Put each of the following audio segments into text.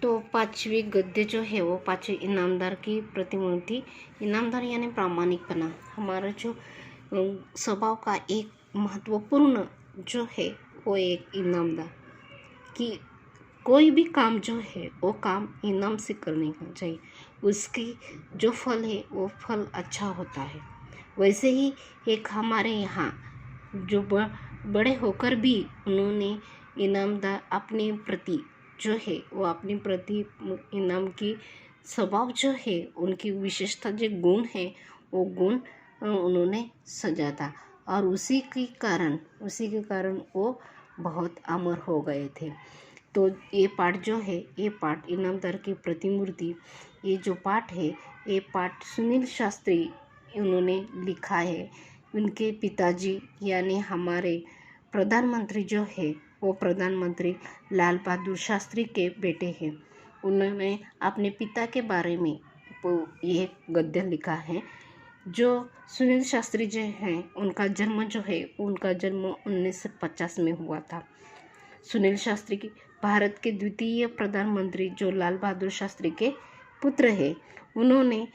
तो पांचवी गद्य जो है वो पांचवी इनामदार की प्रतिमूर्ति। इनामदार यानी प्रामाणिकपना, हमारा जो स्वभाव का एक महत्वपूर्ण जो है वो एक इनामदार कि कोई भी काम जो है वो काम इनाम से करने का चाहिए, उसकी जो फल है वो फल अच्छा होता है। वैसे ही एक हमारे यहाँ जो बड़े होकर भी उन्होंने इनामदार अपने प्रति जो है वो अपनी प्रति इनाम की स्वभाव जो है उनकी विशेषता जो गुण है वो गुण उन्होंने सजा था और उसी के कारण वो बहुत अमर हो गए थे। तो ये पाठ जो है ये पाठ इनामदार की प्रतिमूर्ति, ये जो पाठ है ये पाठ सुनील शास्त्री उन्होंने लिखा है। उनके पिताजी यानी हमारे प्रधानमंत्री जो है वो प्रधानमंत्री लाल बहादुर शास्त्री के बेटे हैं। उन्होंने अपने पिता के बारे में ये गद्य लिखा है। जो सुनील शास्त्री जो हैं उनका जन्म 1950 में हुआ था। सुनील शास्त्री की भारत के द्वितीय प्रधानमंत्री जो लाल बहादुर शास्त्री के पुत्र हैं। उन्होंने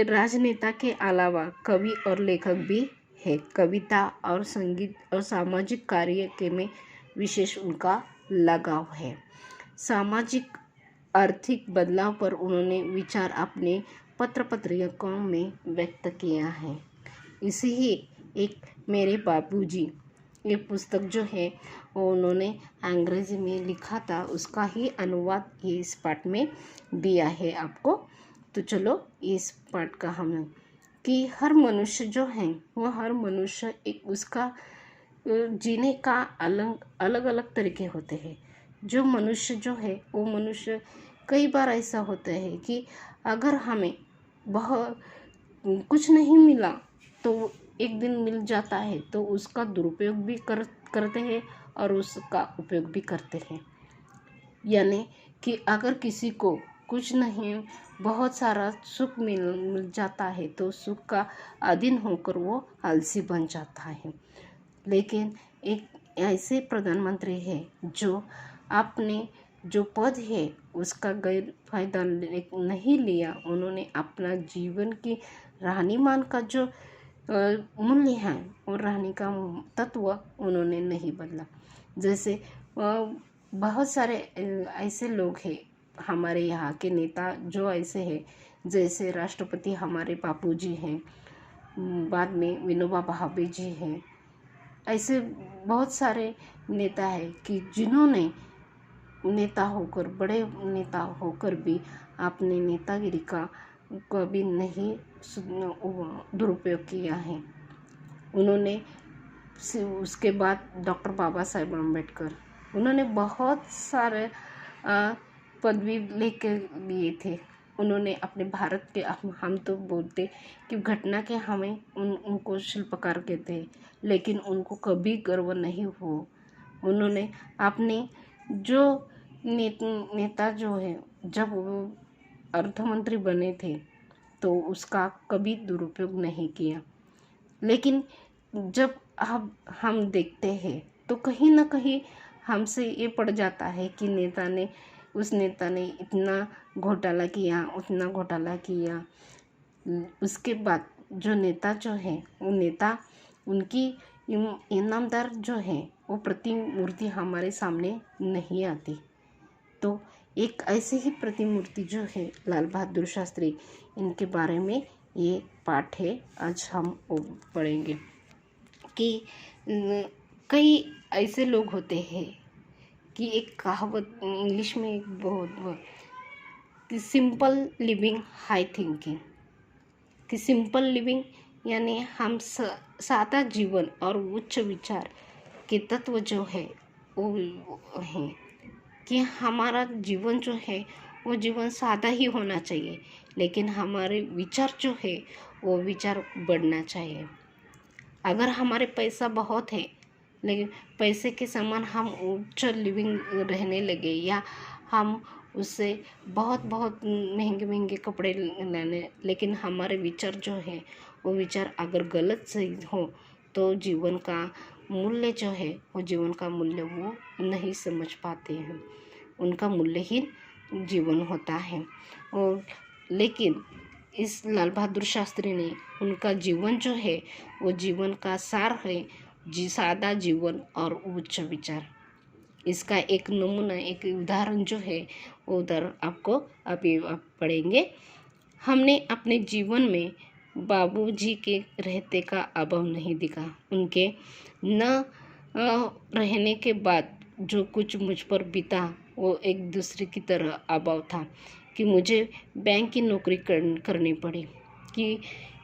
राजनेता के अलावा कवि और लेखक भी है। कविता और संगीत और सामाजिक कार्य के में विशेष उनका लगाव है। सामाजिक आर्थिक बदलाव पर उन्होंने विचार अपने पत्र पत्रिकाओं में व्यक्त किया है। इसी ही एक मेरे बाबूजी ये पुस्तक जो है वो उन्होंने अंग्रेजी में लिखा था, उसका ही अनुवाद ये इस पाठ में दिया है आपको। तो चलो इस पाठ का हम कि हर मनुष्य जो है वो हर मनुष्य एक उसका जीने का अलग अलग तरीके होते हैं। जो मनुष्य जो है वो मनुष्य कई बार ऐसा होता है कि अगर हमें बहुत कुछ नहीं मिला तो एक दिन मिल जाता है तो उसका दुरुपयोग भी करते हैं और उसका उपयोग भी करते हैं। यानी कि अगर किसी को कुछ नहीं बहुत सारा सुख मिल जाता है तो सुख का अधीन होकर वो आलसी बन जाता है। लेकिन एक ऐसे प्रधानमंत्री है जो अपने जो पद है उसका गैर फायदा नहीं लिया। उन्होंने अपना जीवन की रहनीमान का जो मूल्य है और रहने का तत्व उन्होंने नहीं बदला। जैसे बहुत सारे ऐसे लोग हैं हमारे यहाँ के नेता जो ऐसे हैं, जैसे राष्ट्रपति हमारे बापूजी हैं, बाद में विनोबा भावे जी हैं। ऐसे बहुत सारे नेता हैं कि जिन्होंने नेता होकर बड़े नेता होकर भी अपने नेतागिरी का कभी नहीं दुरुपयोग किया है। उन्होंने उसके बाद डॉक्टर बाबा साहेब अम्बेडकर उन्होंने बहुत सारे पदवी लेकर लिए थे। उन्होंने अपने भारत के हम तो बोलते कि घटना के हमें उनको शिल्पकार कहते हैं, लेकिन उनको कभी गर्व नहीं हो। उन्होंने अपने जो नेता जो है जब वो अर्थमंत्री बने थे तो उसका कभी दुरुपयोग नहीं किया। लेकिन जब हम देखते हैं तो कहीं ना कहीं हमसे ये पड़ जाता है कि उस नेता ने इतना घोटाला किया, उतना घोटाला किया। उसके बाद जो नेता जो है वो नेता उनकी इनामदार जो है वो प्रतिमूर्ति हमारे सामने नहीं आती। तो एक ऐसे ही प्रतिमूर्ति जो है लाल बहादुर शास्त्री, इनके बारे में ये पाठ है। आज हम वो पढ़ेंगे कि कई ऐसे लोग होते हैं कि एक कहावत इंग्लिश में एक बहुत कि सिंपल लिविंग हाई थिंकिंग, कि सिंपल लिविंग यानी हम सादा जीवन और उच्च विचार के तत्व जो है वो हैं कि हमारा जीवन जो है वो जीवन सादा ही होना चाहिए, लेकिन हमारे विचार जो है वो विचार बढ़ना चाहिए। अगर हमारे पैसा बहुत है लेकिन पैसे के समान हम उच्च लिविंग रहने लगे या हम उससे बहुत बहुत महंगे कपड़े लेने, लेकिन हमारे विचार जो है वो विचार अगर गलत सही हो तो जीवन का मूल्य जो है वो जीवन का मूल्य वो नहीं समझ पाते हैं, उनका मूल्यहीन जीवन होता है। और लेकिन इस लाल बहादुर शास्त्री ने, उनका जीवन जो है वो जीवन का सार है, सादा जीवन और उच्च विचार। इसका एक नमूना, एक उदाहरण जो है वो उदाहरण आपको अभी आप पढ़ेंगे। हमने अपने जीवन में बाबूजी के रहते का अभाव नहीं दिखा। उनके न रहने के बाद जो कुछ मुझ पर बीता वो एक दूसरे की तरह अभाव था कि मुझे बैंक की नौकरी करनी पड़ी, कि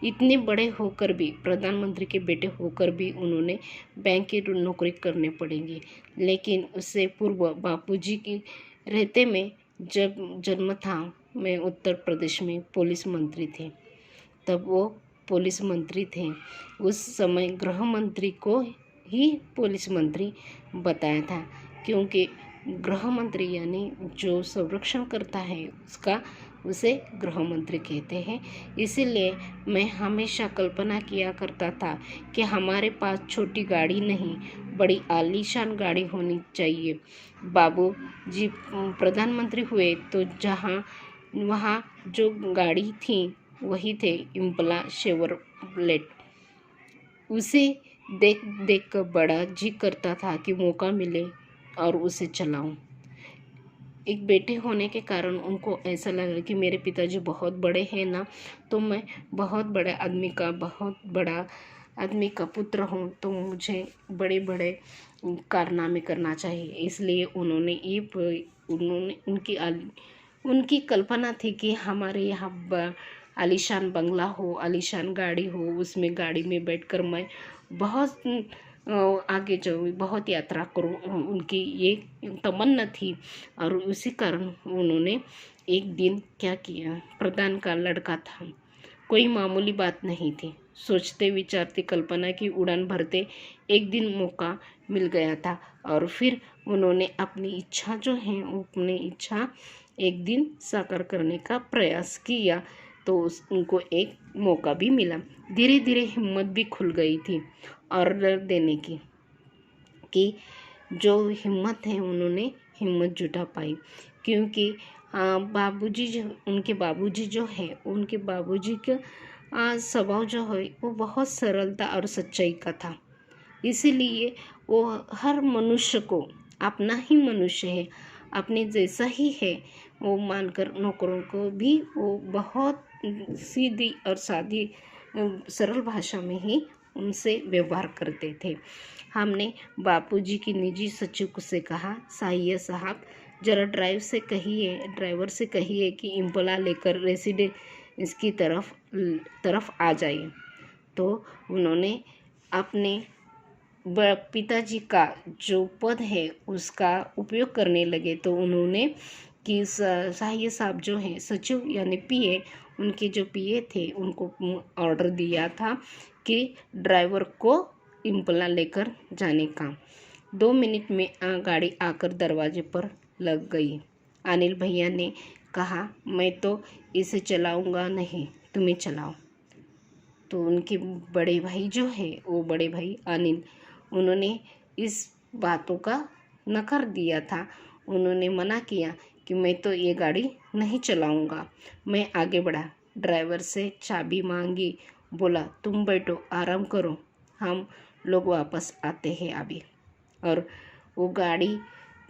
इतने बड़े होकर भी, प्रधानमंत्री के बेटे होकर भी उन्होंने बैंक की नौकरी करनी पड़ेगी। लेकिन उससे पूर्व बापूजी की रहते में जब जन्म था, मैं उत्तर प्रदेश में पुलिस मंत्री थे। तब वो पुलिस मंत्री थे। उस समय गृह मंत्री को ही पुलिस मंत्री बताया था, क्योंकि गृह मंत्री यानी जो संरक्षण करता है उसे गृह मंत्री कहते हैं। इसीलिए मैं हमेशा कल्पना किया करता था कि हमारे पास छोटी गाड़ी नहीं, बड़ी आलीशान गाड़ी होनी चाहिए। बाबू जी प्रधानमंत्री हुए तो वहाँ जो गाड़ी थी वही थे इम्पला शेवरलेट। उसे देख देख कर बड़ा जी करता था कि मौका मिले और उसे चलाऊं। एक बेटे होने के कारण उनको ऐसा लगा कि मेरे पिताजी बहुत बड़े हैं ना, तो मैं बहुत बड़ा आदमी का पुत्र हूँ, तो मुझे बड़े बड़े कारनामे करना चाहिए। इसलिए उनकी कल्पना थी कि हमारे यहाँ आलीशान बंगला हो, आलीशान गाड़ी हो, उसमें गाड़ी में बैठकर मैं बहुत आगे जाऊँ, बहुत यात्रा करूँ। उनकी ये तमन्ना थी। और उसी कारण उन्होंने एक दिन क्या किया, प्रधान का लड़का था, कोई मामूली बात नहीं थी। सोचते विचारते कल्पना की उड़ान भरते एक दिन मौका मिल गया था और फिर उन्होंने अपनी इच्छा एक दिन साकार करने का प्रयास किया। तो उनको एक मौका भी मिला। धीरे धीरे हिम्मत भी खुल गई थी ऑर्डर देने की, कि जो हिम्मत है उन्होंने हिम्मत जुटा पाई। क्योंकि उनके बाबूजी का स्वभाव जो है वो बहुत सरलता और सच्चाई का था। इसीलिए वो हर मनुष्य को अपना ही मनुष्य है, अपने जैसा ही है वो मानकर नौकरों को भी वो बहुत सीधी और सादी सरल भाषा में ही उनसे व्यवहार करते थे। हमने बापूजी की निजी सचिव से कहा, साहिया साहब जरा ड्राइवर से कहिए कि इम्पला लेकर रेसिडेंस की तरफ आ जाइए। तो उन्होंने अपने पिताजी का जो पद है उसका उपयोग करने लगे। तो उन्होंने कि साहिया साहब जो हैं सचिव यानी पीए, उनके जो पीए थे उनको ऑर्डर दिया था कि ड्राइवर को इम्पला लेकर जाने का। 2 मिनट में गाड़ी आकर दरवाजे पर लग गई। अनिल भैया ने कहा, मैं तो इसे चलाऊंगा नहीं, तुम्हें चलाओ। तो उनके बड़े भाई जो है, वो बड़े भाई अनिल, उन्होंने इस बातों का नकार दिया था। उन्होंने मना किया कि मैं तो ये गाड़ी नहीं चलाऊंगा। मैं आगे बढ़ा, ड्राइवर से चाबी मांगी, बोला तुम बैठो, आराम करो, हम लोग वापस आते हैं अभी। और वो गाड़ी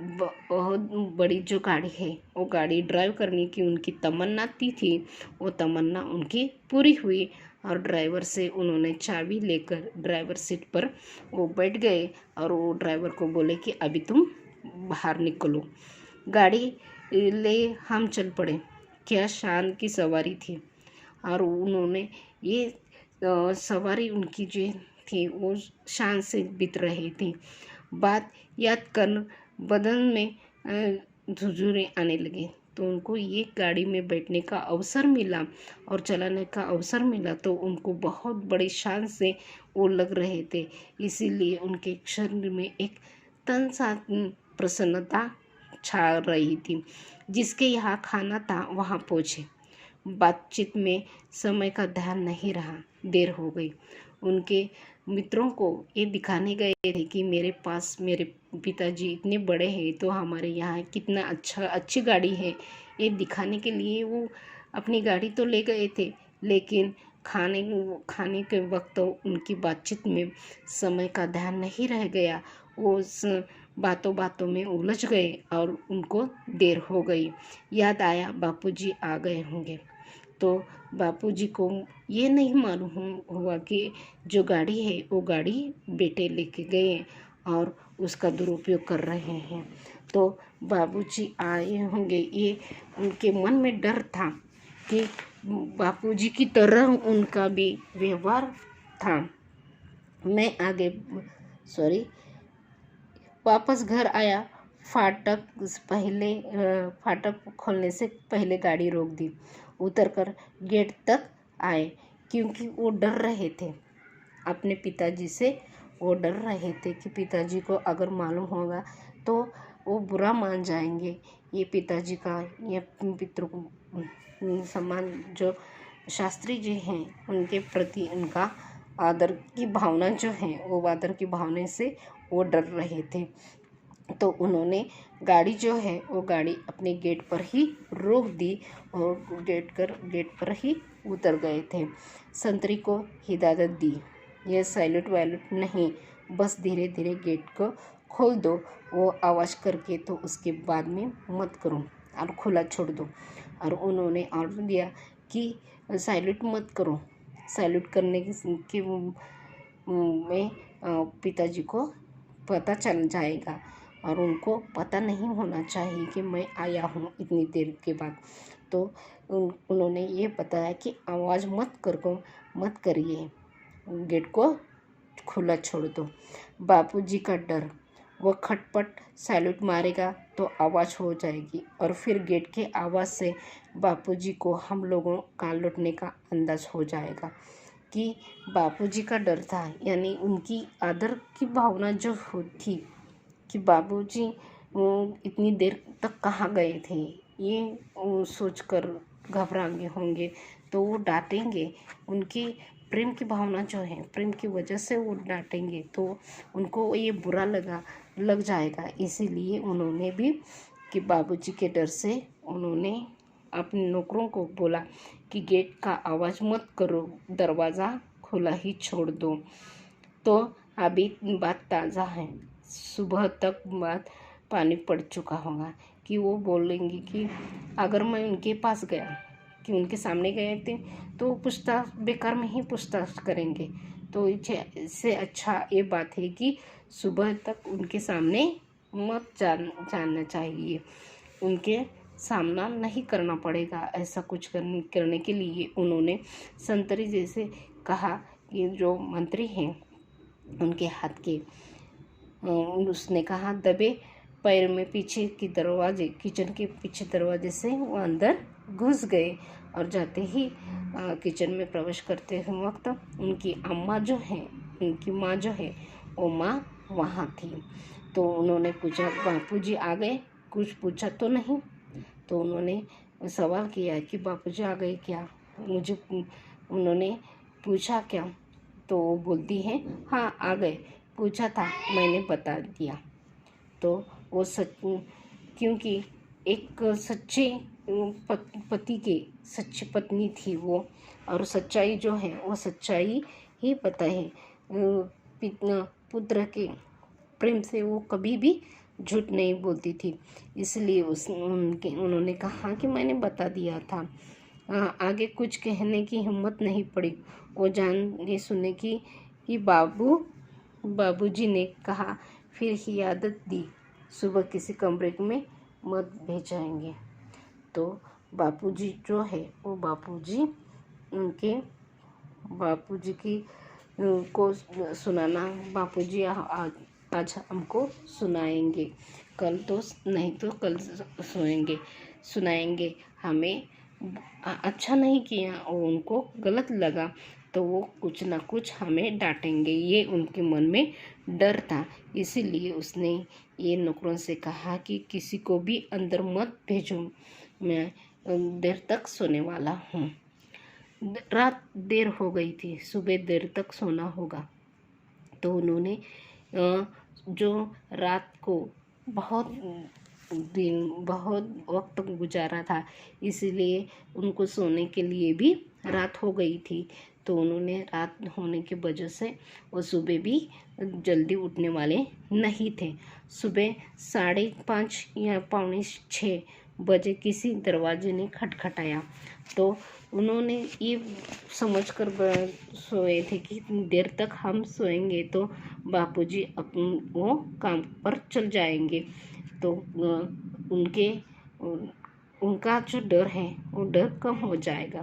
बहुत बड़ी जो गाड़ी है वो गाड़ी ड्राइव करने की उनकी तमन्ना थी, वो तमन्ना उनकी पूरी हुई। और ड्राइवर से उन्होंने चाबी लेकर ड्राइवर सीट पर वो बैठ गए और वो ड्राइवर को बोले कि अभी तुम बाहर निकलो। गाड़ी ले हम चल पड़े। क्या शान की सवारी थी। और उन्होंने ये सवारी उनकी जो थी वो शान से बीत रही थी। बात याद कर बदन में झुरझुरे आने लगे। तो उनको ये गाड़ी में बैठने का अवसर मिला और चलाने का अवसर मिला, तो उनको बहुत बड़ी शान से वो लग रहे थे। इसीलिए उनके शरीर में एक तन सा प्रसन्नता छा रही थी। जिसके यहाँ खाना था वहाँ पहुँचे। बातचीत में समय का ध्यान नहीं रहा, देर हो गई। उनके मित्रों को ये दिखाने गए थे कि मेरे पास मेरे पिताजी इतने बड़े हैं, तो हमारे यहाँ कितना अच्छी गाड़ी है, ये दिखाने के लिए वो अपनी गाड़ी तो ले गए थे। लेकिन खाने के वक्त तो उनकी बातचीत में समय का ध्यान नहीं रह गया। वो बातों बातों में उलझ गए और उनको देर हो गई। याद आया बापूजी आ गए होंगे। तो बापूजी को ये नहीं मालूम हुआ कि जो गाड़ी है वो गाड़ी बेटे लेके गए और उसका दुरुपयोग कर रहे हैं। तो बाबूजी आए होंगे, ये उनके मन में डर था कि बापूजी की तरह उनका भी व्यवहार था। मैं आगे वापस घर आया। फाटक खोलने से पहले गाड़ी रोक दी। उतरकर गेट तक आए, क्योंकि वो डर रहे थे अपने पिताजी से। वो डर रहे थे कि पिताजी को अगर मालूम होगा तो वो बुरा मान जाएंगे। ये पिताजी का, ये पितृ सम्मान जो शास्त्री जी हैं उनके प्रति उनका आदर की भावना जो है, वो आदर की भावना से वो डर रहे थे। तो उन्होंने गाड़ी जो है वो गाड़ी अपने गेट पर ही रोक दी और गेट पर ही उतर गए थे। संतरी को हिदायत दी, यह सैल्यूट वैल्यूट नहीं, बस धीरे धीरे गेट को खोल दो, वो आवाज़ करके तो उसके बाद में मत करो और खुला छोड़ दो। और उन्होंने ऑर्डर दिया कि सैल्यूट मत करो। सैल्यूट करने के में पिताजी को पता चल जाएगा और उनको पता नहीं होना चाहिए कि मैं आया हूँ इतनी देर के बाद। तो उन्होंने ये बताया कि आवाज़ मत करिए, गेट को खुला छोड़ दो। बापूजी का डर, वो खटपट सैल्यूट मारेगा तो आवाज़ हो जाएगी और फिर गेट के आवाज़ से बापूजी को हम लोगों का लौटने का अंदाज़ हो जाएगा कि बापूजी का डर था। यानी उनकी आदर की भावना जो थी कि बाबूजी इतनी देर तक कहाँ गए थे, ये सोचकर घबरा गए होंगे। तो वो डांटेंगे, उनकी प्रेम की भावना जो है, प्रेम की वजह से वो डांटेंगे तो उनको ये बुरा लग जाएगा। इसीलिए उन्होंने भी कि बाबूजी के डर से उन्होंने अपने नौकरों को बोला कि गेट का आवाज़ मत करो, दरवाज़ा खुला ही छोड़ दो। तो अभी बात ताज़ा है, सुबह तक बात पानी पड़ चुका होगा कि वो बोलेंगी कि अगर मैं उनके पास गया, कि उनके सामने गए थे, तो पूछताछ बेकार में ही पूछताछ करेंगे। तो इससे अच्छा ये बात है कि सुबह तक उनके सामने मत जानना चाहिए, उनके सामना नहीं करना पड़ेगा। ऐसा कुछ करने के लिए उन्होंने संतरी जैसे कहा कि जो मंत्री हैं उनके हाथ के, उसने कहा दबे पैर में पीछे की दरवाजे, किचन के पीछे दरवाजे से वो अंदर घुस गए और जाते ही किचन में प्रवेश करते हुए वक्त उनकी माँ जो है वो माँ वहाँ थी। तो उन्होंने पूछा बापूजी आ गए, कुछ पूछा तो नहीं। तो उन्होंने सवाल किया कि बापूजी आ गए क्या, उन्होंने पूछा क्या। तो वो बोलती है हाँ आ गए, पूछा था मैंने बता दिया। तो वो क्योंकि एक सच्चे पति के सच्ची पत्नी थी वो, और सच्चाई जो है वो सच्चाई ही पता है। पुत्र के प्रेम से वो कभी भी झूठ नहीं बोलती थी। इसलिए उन्होंने कहा कि मैंने बता दिया था। आगे कुछ कहने की हिम्मत नहीं पड़ी। वो जाने सुने कि बाबूजी ने कहा, फिर ही आदत दी, सुबह किसी कमरे में मत भेजाएंगे। तो बापूजी जो है वो बापूजी की को सुनाना, बापूजी आज हमको सुनाएंगे, कल तो नहीं तो कल सुनाएंगे हमें। अच्छा नहीं किया और उनको गलत लगा तो वो कुछ ना कुछ हमें डांटेंगे, ये उनके मन में डर था। इसीलिए उसने ये नौकरों से कहा कि किसी को भी अंदर मत भेजो, मैं देर तक सोने वाला हूँ। रात देर हो गई थी, सुबह देर तक सोना होगा। तो उन्होंने जो रात को बहुत बहुत वक्त गुजारा था, इसलिए उनको सोने के लिए भी रात हो गई थी। तो उन्होंने रात होने की वजह से वो सुबह भी जल्दी उठने वाले नहीं थे। सुबह 5:30 या 5:45 बजे किसी दरवाजे ने खटखटाया। तो उन्होंने ये समझकर सोए थे कि देर तक हम सोएंगे तो बापूजी वो काम पर चल जाएंगे। तो उनके उनका जो डर है वो डर कम हो जाएगा।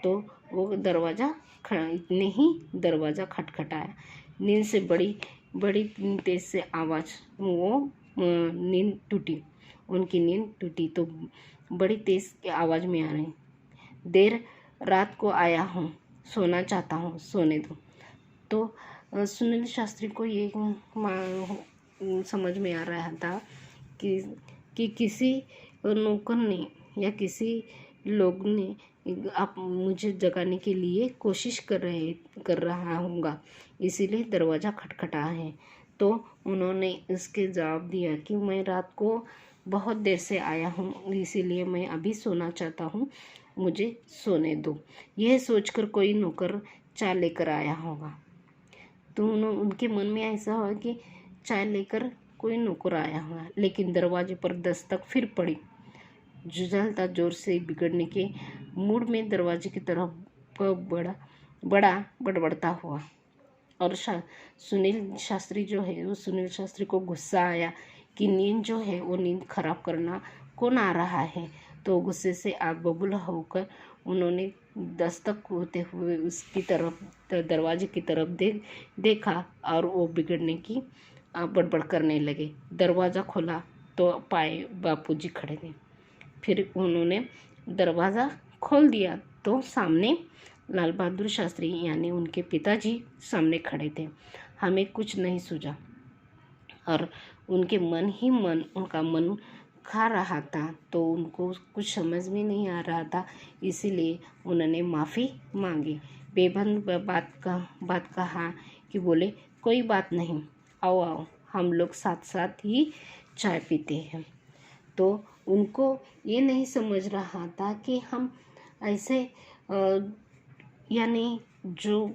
तो वो इतने ही दरवाज़ा खटखटाया। नींद से बड़ी तेज से आवाज़, वो नींद टूटी, उनकी नींद टूटी तो बड़ी तेज आवाज़ में आ रही, देर रात को आया हूँ, सोना चाहता हूँ, सोने दो। तो सुनील शास्त्री को ये समझ में आ रहा था कि किसी नौकर ने या किसी लोग ने आप मुझे जगाने के लिए कोशिश कर रहा होगा, इसीलिए दरवाज़ा खटखटा है। तो उन्होंने इसके जवाब दिया कि मैं रात को बहुत देर से आया हूँ, इसीलिए मैं अभी सोना चाहता हूँ, मुझे सोने दो। यह सोचकर कोई नौकर चाय लेकर आया होगा। तो उनके मन में ऐसा हुआ कि चाय लेकर कोई नौकर आया हुआ, लेकिन दरवाजे पर दस्तक फिर पड़ी। जुझलता जोर से बिगड़ने के मूड में दरवाजे की तरफ बड़ा बड़बड़ता हुआ। और सुनील शास्त्री जो है, वो सुनील शास्त्री को गुस्सा आया कि नींद जो है वो नींद खराब करना कौन आ रहा है। तो गुस्से से आग बबूला होकर उन्होंने दस्तक होते हुए उसकी तरफ, दरवाजे की तरफ देखा और वो बिगड़ने की बड़बड़ करने लगे। दरवाज़ा खोला तो पाए बापूजी खड़े थे। फिर उन्होंने दरवाज़ा खोल दिया तो सामने लाल बहादुर शास्त्री यानी उनके पिताजी सामने खड़े थे। हमें कुछ नहीं सूझा और उनका मन खा रहा था, तो उनको कुछ समझ में नहीं आ रहा था, इसीलिए उन्होंने माफ़ी मांगी। बेबंद बात कहा कि बोले, कोई बात नहीं, आओ हम लोग साथ साथ ही चाय पीते हैं। तो उनको ये नहीं समझ रहा था कि हम ऐसे यानी जो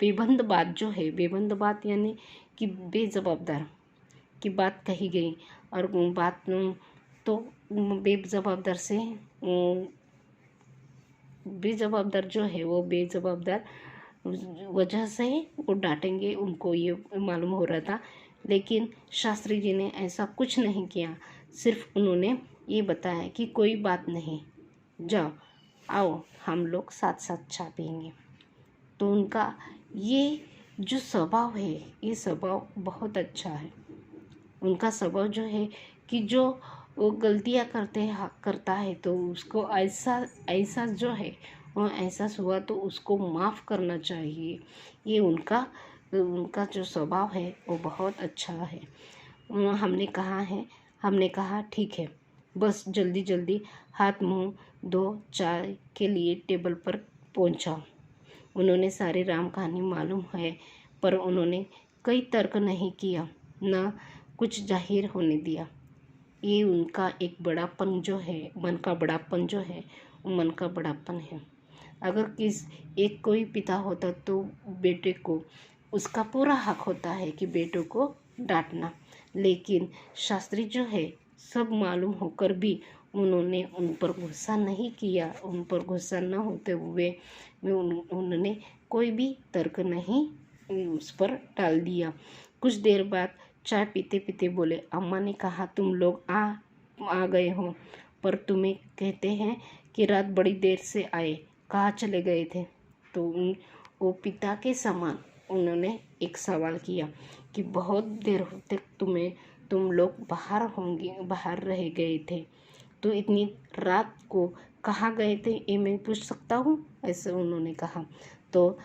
बेबंद बात यानी कि बेजवाबदार की बात कही गई, और बात तो बेजवाबदार जो है वो बेजवाबदार वजह से वो डांटेंगे, उनको ये मालूम हो रहा था। लेकिन शास्त्री जी ने ऐसा कुछ नहीं किया, सिर्फ उन्होंने ये बताया कि कोई बात नहीं, जाओ आओ हम लोग साथ साथ चाय पिएंगे। तो उनका ये जो स्वभाव है, ये स्वभाव बहुत अच्छा है। उनका स्वभाव जो है कि जो वो गलतियाँ करता है तो उसको ऐसा जो है वो एहसास हुआ तो उसको माफ़ करना चाहिए। ये उनका जो स्वभाव है वो बहुत अच्छा है। हमने कहा ठीक है, बस जल्दी जल्दी हाथ मुंह धो चाय के लिए टेबल पर पहुंचाओ। उन्होंने सारी राम कहानी मालूम है, पर उन्होंने कोई तर्क नहीं किया, न कुछ जाहिर होने दिया। ये उनका एक बड़ापन जो है, मन का बड़ापन जो है, वो मन का बड़ापन है। अगर कोई पिता होता तो बेटे को उसका पूरा हक होता है कि बेटों को डांटना, लेकिन शास्त्री जो है सब मालूम होकर भी उन्होंने उन पर गुस्सा नहीं किया। उन पर गुस्सा न होते हुए उन्होंने कोई भी तर्क नहीं उस पर डाल दिया। कुछ देर बाद चाय पीते पीते बोले, अम्मा ने कहा तुम लोग आ गए हो, पर तुम्हें कहते हैं कि रात बड़ी देर से आए, कहाँ चले गए थे। तो वो पिता के समान उन्होंने एक सवाल किया कि बहुत देर तक तुम लोग बाहर रह गए थे, तो इतनी रात को कहाँ गए थे, ये मैं पूछ सकता हूँ, ऐसे उन्होंने कहा। तो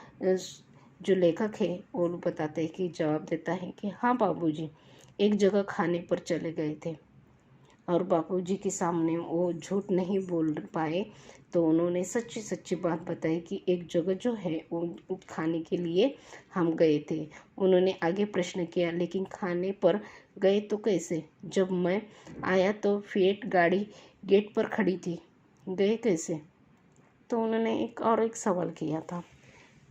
जो लेखक है वो बताते हैं कि जवाब देता है कि हाँ बाबूजी, एक जगह खाने पर चले गए थे, और बापूजी के सामने वो झूठ नहीं बोल पाए, तो उन्होंने सच्ची सच्ची बात बताई कि एक जगह जो है वो खाने के लिए हम गए थे। उन्होंने आगे प्रश्न किया, लेकिन खाने पर गए तो कैसे? जब मैं आया तो फिएट गाड़ी गेट पर खड़ी थी, गए कैसे? तो उन्होंने एक सवाल किया था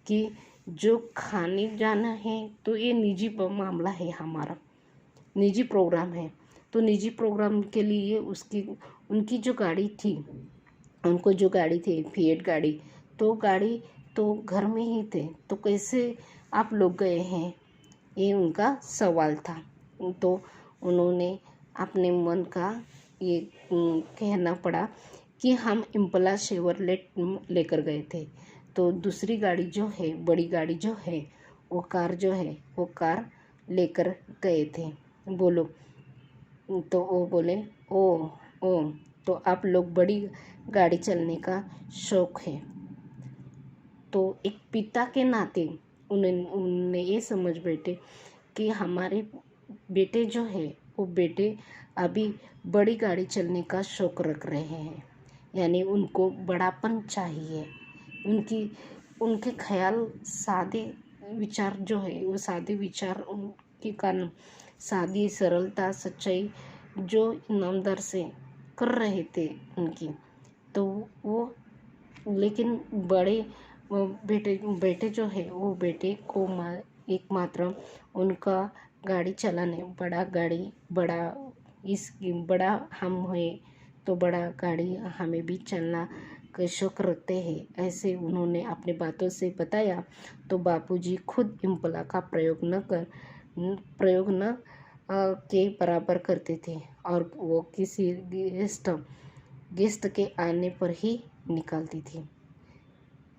कि जो खाने जाना है तो ये निजी मामला है, हमारा निजी प्रोग्राम है, तो निजी प्रोग्राम के लिए उनकी जो गाड़ी थी, उनको जो गाड़ी थी फिएट गाड़ी, तो गाड़ी तो घर में ही थे, तो कैसे आप लोग गए हैं? ये उनका सवाल था। तो उन्होंने अपने मन का ये कहना पड़ा कि हम इम्पला शेवरलेट लेकर गए थे, तो दूसरी गाड़ी जो है, बड़ी गाड़ी जो है, वो कार लेकर गए थे। बोलो। तो वो बोले, ओ ओ तो आप लोग बड़ी गाड़ी चलने का शौक है। तो एक पिता के नाते उन्होंने ये समझ बैठे कि हमारे बेटे जो है वो बेटे अभी बड़ी गाड़ी चलने का शौक रख रहे हैं, यानी उनको बड़ापन चाहिए। उनके ख्याल सादे विचार जो है, वो सादे विचार उनके कारण सादी सरलता सच्चाई जो ईमानदार से कर रहे थे उनकी, तो वो लेकिन बड़े बेटे जो है वो बेटे को एकमात्र उनका गाड़ी चलाने बड़ा हम हुए तो बड़ा गाड़ी हमें भी चलना का शौक रखते हैं, ऐसे उन्होंने अपने बातों से बताया। तो बापूजी खुद इम्पला का प्रयोग न के बराबर करते थे, और वो किसी गेस्ट के आने पर ही निकालती थी।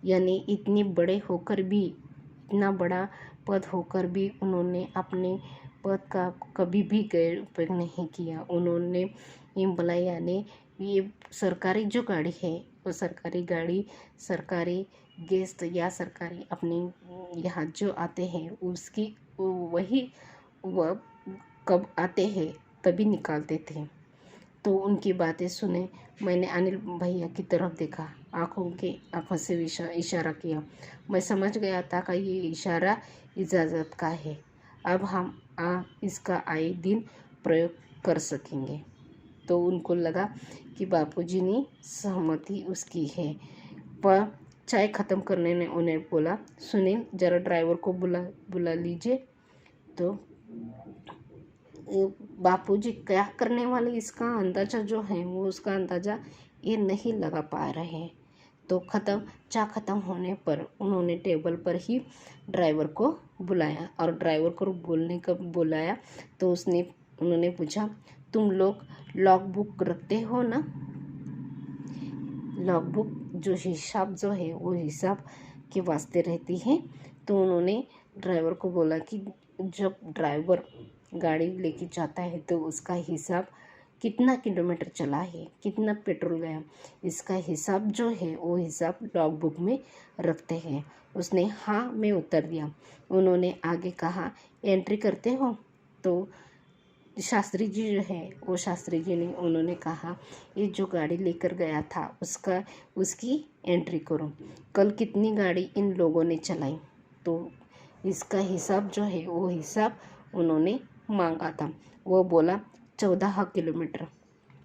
यानी इतना बड़ा पद होकर भी उन्होंने अपने पद का कभी भी गैर उपयोग नहीं किया। उन्होंने इम्पला यानी ये सरकारी जो गाड़ी है, वो सरकारी गाड़ी, सरकारी गेस्ट या सरकारी अपने यहाँ जो आते हैं उसकी वही वह कब आते हैं तभी निकालते थे। तो उनकी बातें सुने मैंने अनिल भैया की तरफ देखा, आंखों से इशारा किया। मैं समझ गया था कि ये इशारा इजाज़त का है, अब हम इसका आए दिन प्रयोग कर सकेंगे। तो उनको लगा कि बापूजी ने सहमति उसकी है। पर चाय ख़त्म करने ने उन्हें बोला, सुनील जरा ड्राइवर को बुला लीजिए। तो बापूजी क्या करने वाले इसका अंदाज़ा जो है वो उसका अंदाज़ा ये नहीं लगा पा रहे हैं। तो चाय ख़त्म होने पर उन्होंने टेबल पर ही ड्राइवर को बुलाया, और ड्राइवर को बोलने का बुलाया तो उन्होंने पूछा, तुम लोग लॉग बुक रखते हो ना? लॉग बुक जो हिसाब जो है वो हिसाब के वास्ते रहती है। तो उन्होंने ड्राइवर को बोला कि जब ड्राइवर गाड़ी लेके जाता है तो उसका हिसाब कितना किलोमीटर चला है, कितना पेट्रोल गया, इसका हिसाब जो है वो हिसाब लॉग बुक में रखते हैं। उसने हाँ में उत्तर दिया। उन्होंने आगे कहा, एंट्री करते हो? तो शास्त्री जी जो है वो शास्त्री जी ने उन्होंने कहा, ये जो गाड़ी लेकर गया था उसकी एंट्री करो। कल कितनी गाड़ी इन लोगों ने चलाई? तो इसका हिसाब जो है वो हिसाब उन्होंने मांगा था। वो बोला 14 किलोमीटर।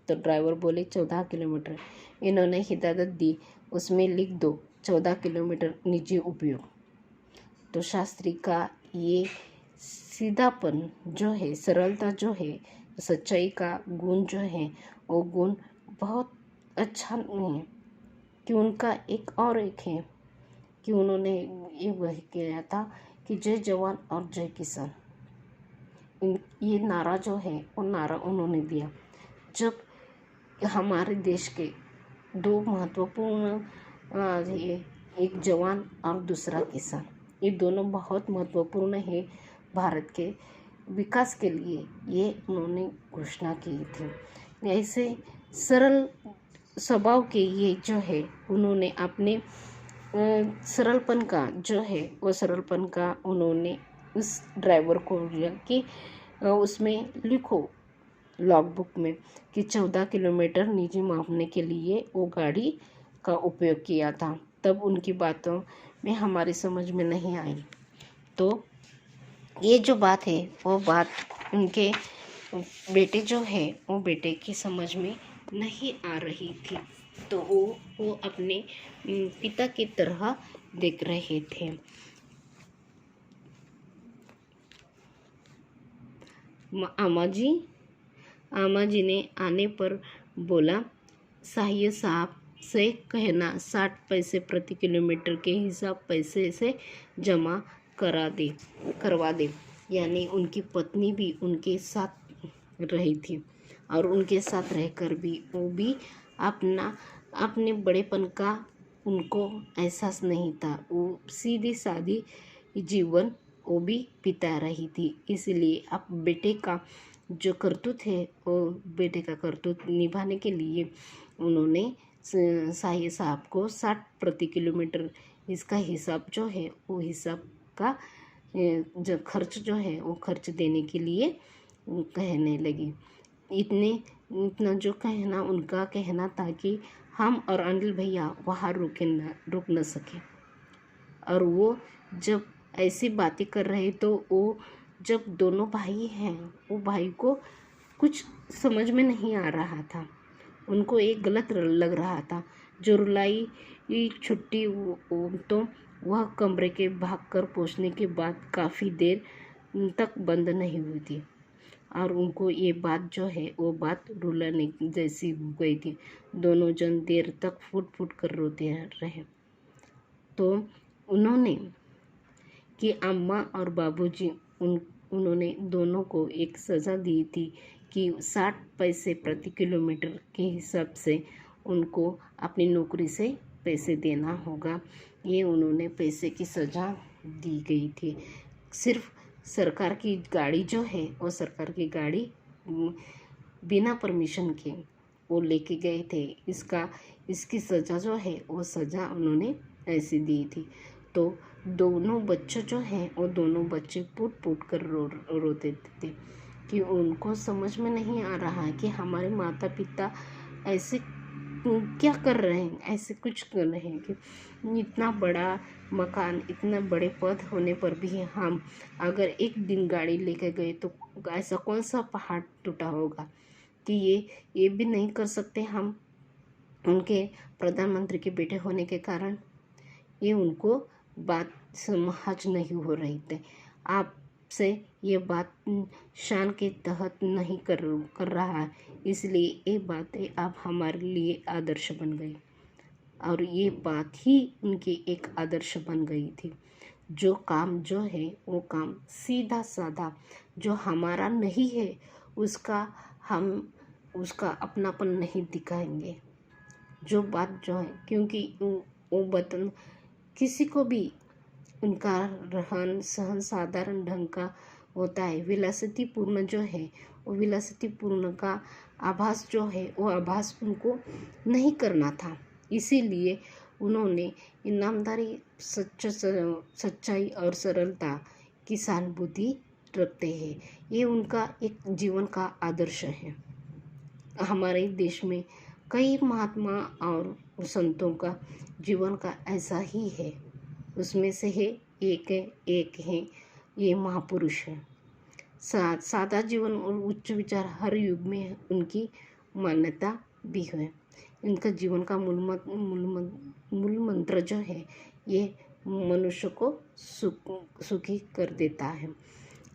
तो ड्राइवर बोले 14 किलोमीटर। इन्होंने हिदायत दी, उसमें लिख दो 14 किलोमीटर निजी उपयोग। तो शास्त्री का ये सीधापन जो है, सरलता जो है, सच्चाई का गुण जो है, वो गुण बहुत अच्छा नहीं है कि उनका एक है कि उन्होंने ये वही किया था कि जय जवान और जय किसान, ये नारा जो है वो नारा उन्होंने दिया। जब हमारे देश के दो महत्वपूर्ण एक जवान और दूसरा किसान, ये दोनों बहुत महत्वपूर्ण है भारत के विकास के लिए, ये उन्होंने घोषणा की थी। ऐसे सरल स्वभाव के ये जो है उन्होंने अपने सरलपन का जो है वो सरलपन का उन्होंने उस ड्राइवर को दिया कि उसमें लिखो लॉगबुक में कि 14 किलोमीटर निजी मापने के लिए वो गाड़ी का उपयोग किया था। तब उनकी बातों में हमारी समझ में नहीं आई। तो ये जो बात है वो बात उनके बेटे जो है वो बेटे की समझ में नहीं आ रही थी। तो वो अपने पिता की तरह देख रहे थे। आमा जी ने आने पर बोला, साहिया साहब से कहना 60 पैसे प्रति किलोमीटर के हिसाब पैसे से जमा करवा दे। यानी उनकी पत्नी भी उनके साथ रही थी और उनके साथ रहकर भी वो भी अपने बड़ेपन का उनको एहसास नहीं था। वो सीधी सादी जीवन वो भी बिता रही थी। इसलिए अब बेटे का जो करतूत है वो बेटे का करतूत निभाने के लिए उन्होंने साहिया साहब को 60 प्रति किलोमीटर इसका हिसाब जो है वो हिसाब का जो खर्च जो है वो खर्च देने के लिए कहने लगी। इतना जो कहना उनका कहना था कि हम और अनिल भैया वहाँ रुक न सके। और वो जब ऐसी बातें कर रहे तो वो जब दोनों भाई हैं वो भाई को कुछ समझ में नहीं आ रहा था। उनको एक गलत लग रहा था। जो रुलाई छुट्टी तो वह कमरे के भागकर पहुंचने के बाद काफ़ी देर तक बंद नहीं हुई थी और उनको ये बात जो है वो बात रुलाने जैसी हो गई थी। दोनों जन देर तक फुट फुट कर रोते रहे। तो उन्होंने कि अम्मा और बाबूजी उन्होंने दोनों को एक सज़ा दी थी कि 60 पैसे प्रति किलोमीटर के हिसाब से उनको अपनी नौकरी से पैसे देना होगा। ये उन्होंने पैसे की सज़ा दी गई थी। सिर्फ सरकार की गाड़ी जो है वो सरकार की गाड़ी बिना परमिशन के वो लेके गए थे। इसकी सज़ा जो है वो सज़ा उन्होंने ऐसी दी थी। तो दोनों बच्चे जो हैं वो दोनों बच्चे पुट कर रोते थे कि उनको समझ में नहीं आ रहा है कि हमारे माता पिता ऐसे क्या कर रहे हैं, ऐसे कुछ कर रहे हैं कि इतना बड़ा मकान, इतना बड़े पद होने पर भी हम अगर एक दिन गाड़ी लेकर गए तो ऐसा कौन सा पहाड़ टूटा होगा कि ये भी नहीं कर सकते हम उनके प्रधानमंत्री के बेटे होने के कारण। ये उनको बात समझ नहीं हो रही थी। आपसे ये बात शान के तहत नहीं कर रहा है, इसलिए ये बातें आप हमारे लिए आदर्श बन गई। और ये बात ही उनकी एक आदर्श बन गई थी। जो काम जो है वो काम सीधा साधा जो हमारा नहीं है हम उसका अपनापन नहीं दिखाएंगे। जो बात जो है क्योंकि वो बतन किसी को भी उनका रहन सहन साधारण ढंग का होता है। विलासितीपूर्ण जो है वो विलासितीपूर्ण का आभास जो है वो आभास उनको नहीं करना था। इसीलिए उन्होंने ईमानदारी, सच्चाई और सरलता की सहानुभूति रखते हैं। ये उनका एक जीवन का आदर्श है। हमारे देश में कई महात्मा और संतों का जीवन का ऐसा ही है। उसमें से एक है ये महापुरुष है। सादा जीवन और उच्च विचार हर युग में उनकी मान्यता भी है। इनका जीवन का मूल मंत्र जो है ये मनुष्य को सुखी कर देता है।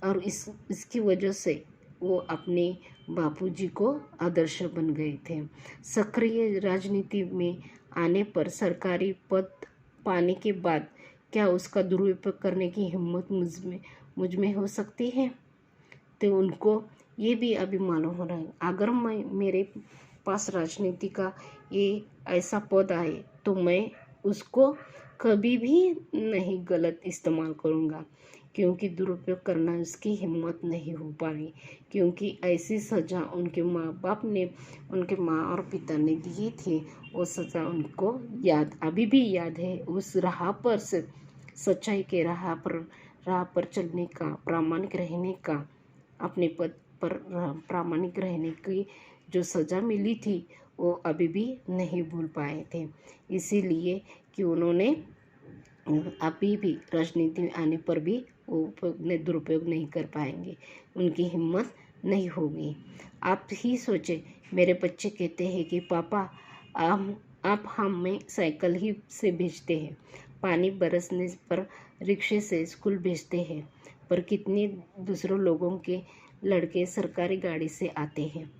और इसकी वजह से वो अपने बापूजी को आदर्श बन गए थे। सक्रिय राजनीति में आने पर सरकारी पद पाने के बाद क्या उसका दुरुपयोग करने की हिम्मत मुझ में हो सकती है? तो उनको ये भी अभी मालूम हो रहा है अगर मेरे पास राजनीति का ये ऐसा पद आए तो मैं उसको कभी भी नहीं गलत इस्तेमाल करूँगा, क्योंकि दुरुपयोग करना उसकी हिम्मत नहीं हो पाई। क्योंकि ऐसी सज़ा उनके माँ बाप ने, उनके माँ और पिता ने दी थी, वो सज़ा उनको अभी भी याद है। उस राह पर से सच्चाई के राह पर चलने का, प्रामाणिक रहने का, अपने पर प्रामाणिक रहने की जो सज़ा मिली थी वो अभी भी नहीं भूल पाए थे। इसीलिए कि उन्होंने अभी भी राजनीति में आने पर भी वो दुरुपयोग नहीं कर पाएंगे, उनकी हिम्मत नहीं होगी। आप ही सोचें, मेरे बच्चे कहते हैं कि पापा आप हमें साइकिल ही से भेजते हैं, पानी बरसने पर रिक्शे से स्कूल भेजते हैं, पर कितने दूसरों लोगों के लड़के सरकारी गाड़ी से आते हैं।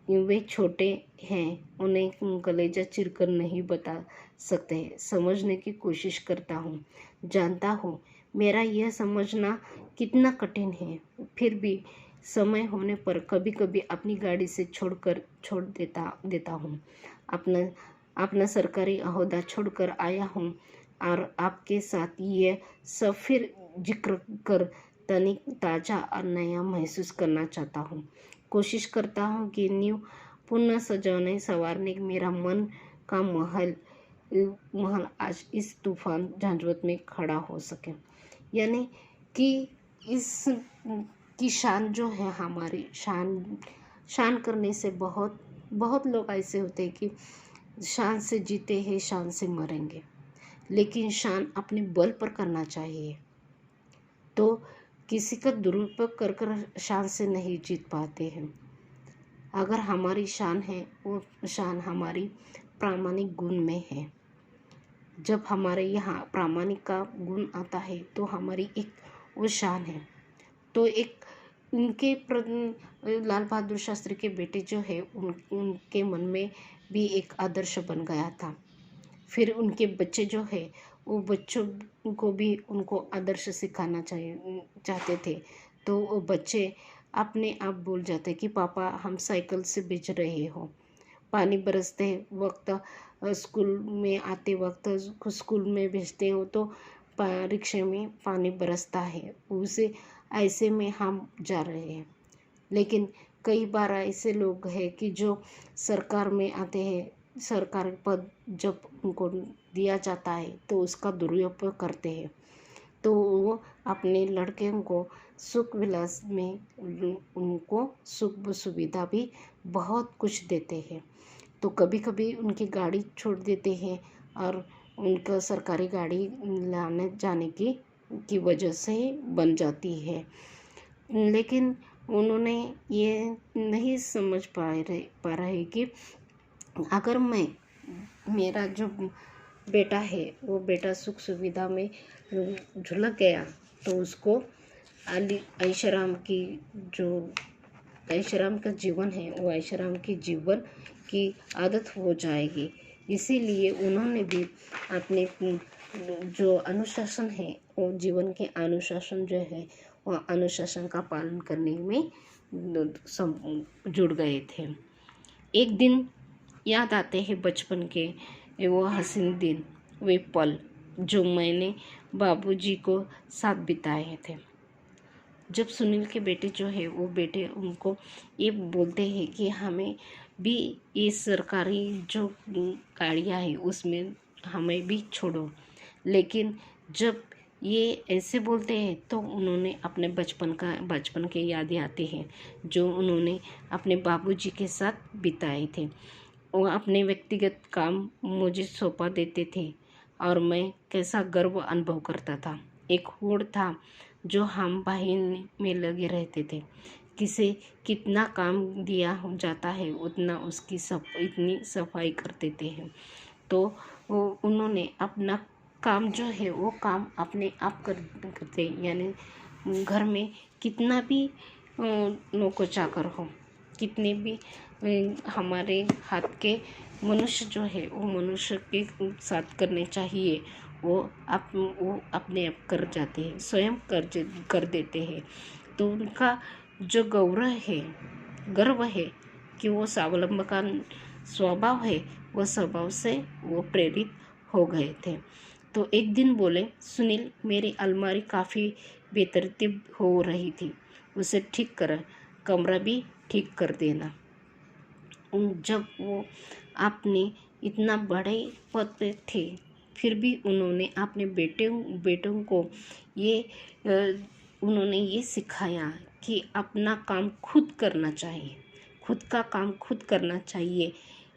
वे छोटे हैं, उन्हें कलेजा चिरकर नहीं बता सकते। समझने की कोशिश करता हूँ, जानता हूँ मेरा यह समझना कितना कठिन है, फिर भी समय होने पर कभी कभी अपनी गाड़ी से छोड़ देता हूँ। अपना सरकारी अहदा छोड़कर आया हूँ और आपके साथ ये सब फिर जिक्र कर तनिक ताज़ा और नया महसूस करना चाहता हूँ। कोशिश करता हूँ कि न्यू पुनः सजाने संवारने मेरा मन का महल आज इस तूफान झांझवत में खड़ा हो सके। यानी कि इस की शान जो है, हमारी शान करने से बहुत लोग ऐसे होते हैं कि शान से जीते हैं, शान से मरेंगे, लेकिन शान अपने बल पर करना चाहिए। तो किसी का दुरुपयोग कर शान से नहीं जीत पाते हैं। अगर हमारी शान है, वो शान हमारी प्रामाणिक गुण में है। जब हमारे यहाँ प्रामाणिक का गुण आता है तो हमारी एक वो शान है। तो एक उनके लाल बहादुर शास्त्री के बेटे जो है, उनके मन में भी एक आदर्श बन गया था। फिर उनके बच्चे जो है, वो बच्चों को भी उनको आदर्श सिखाना चाहते थे। तो वो बच्चे अपने आप बोल जाते कि पापा हम साइकिल से भेज रहे हो, पानी बरसते वक्त स्कूल में आते वक्त स्कूल में भेजते हो तो रिक्शे में पानी बरसता है, उसे ऐसे में हम जा रहे हैं। लेकिन कई बार ऐसे लोग हैं कि जो सरकार में आते हैं, सरकारी पद जब उनको दिया जाता है तो उसका दुरुपयोग करते हैं। तो वो अपने लड़के को सुख विलास में उनको सुख सुविधा भी बहुत कुछ देते हैं। तो कभी कभी उनकी गाड़ी छोड़ देते हैं और उनका सरकारी गाड़ी लाने जाने की वजह से बन जाती है। लेकिन उन्होंने ये नहीं समझ पा रहे कि अगर मेरा जो बेटा है वो बेटा सुख सुविधा में झुलक गया तो उसको ऐशोआराम की जो ऐशोआराम का जीवन है, वो ऐशोआराम की जीवन की आदत हो जाएगी। इसीलिए उन्होंने भी अपने जो अनुशासन है, वो जीवन के अनुशासन जो है, वो अनुशासन का पालन करने में जुड़ गए थे। एक दिन याद आते हैं बचपन के वो हसीन दिन, वे पल जो मैंने बाबूजी को साथ बिताए थे। जब सुनील के बेटे जो है, वो बेटे उनको ये बोलते हैं कि हमें भी ये सरकारी जो गाड़ियाँ हैं उसमें हमें भी छोड़ो, लेकिन जब ये ऐसे बोलते हैं तो उन्होंने अपने बचपन के यादें आते हैं जो उन्होंने अपने बाबूजी के साथ बिताए थे। वो अपने व्यक्तिगत काम मुझे सौंपा देते थे और मैं कैसा गर्व अनुभव करता था। एक होड़ था जो हम बहन में लगे रहते थे, किसे कितना काम दिया जाता है उतना उसकी इतनी सफाई कर देते हैं। तो उन्होंने अपना काम जो है वो काम अपने आप करते, यानी घर में कितना भी नौकर चाकर हो, कितने भी हमारे हाथ के मनुष्य जो है वो मनुष्य के साथ करने चाहिए, वो अपने आप कर जाते हैं, स्वयं कर देते हैं। तो उनका जो गर्व है कि वो स्वावलंबन का स्वभाव है, वो स्वभाव से वो प्रेरित हो गए थे। तो एक दिन बोले, सुनील मेरी अलमारी काफ़ी बेतरतीब हो रही थी, उसे ठीक कर, कमरा भी ठीक कर देना। जब वो आपने इतना बड़े पद पे थे, फिर भी उन्होंने अपने बेटों को ये उन्होंने ये सिखाया कि अपना काम खुद करना चाहिए, खुद का काम खुद करना चाहिए,